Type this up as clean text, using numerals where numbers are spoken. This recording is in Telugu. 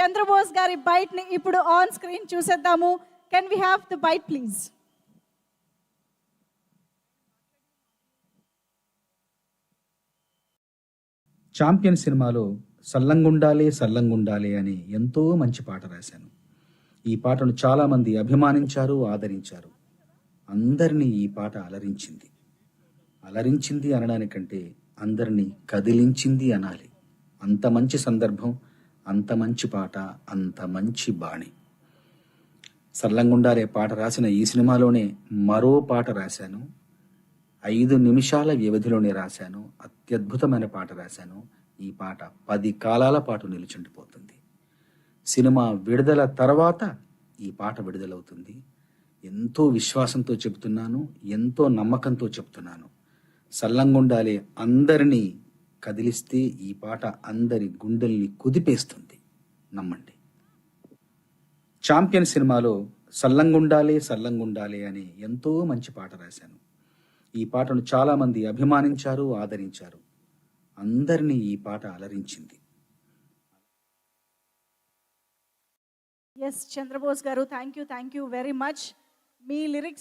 చంద్రబోస్ గారి బైట్ ని ఇప్పుడు ఆన్ స్క్రీన్ చూసేద్దాము. Can we have the byte please? Champion సినిమాలో సల్లంగుండాలే సల్లంగుండాలే అని ఎంతో మంచి పాట రాశాను. ఈ పాటను చాలామంది అభిమానించారు, ఆదరించారు. అందరినీ ఈ పాట అలరించింది. అలరించింది అనడానికంటే అందరినీ కదిలించింది అనాలి. అంత మంచి సందర్భం, అంత మంచి పాట, అంత మంచి బాణి. సల్లంగుండాలే పాట రాసిన ఈ సినిమాలోనే మరో పాట రాశాను. 5 నిమిషాల వ్యవధిలోనే రాశాను. అత్యద్భుతమైన పాట రాశాను. ఈ పాట 10 కాలాల పాటు నిలిచుండిపోతుంది. సినిమా విడుదల తర్వాత ఈ పాట విడుదలవుతుంది. ఎంతో విశ్వాసంతో చెబుతున్నాను, ఎంతో నమ్మకంతో చెప్తున్నాను. సల్లంగుండాలే అందరినీ కదిలిస్తే ఈ పాట అందరి గుండెల్ని కుదిపేస్తుంది. నమ్మండి. ఛాంపియన్ సినిమాలో సల్లంగుండాలే సల్లంగుండాలే అని ఎంతో మంచి పాట రాశాను. ఈ పాటను చాలామంది అభిమానించారు, ఆదరించారు. అందరినీ ఈ పాట అలరించింది. ఎస్ చంద్రబోస్ గారు, thank you very much. Me lyrics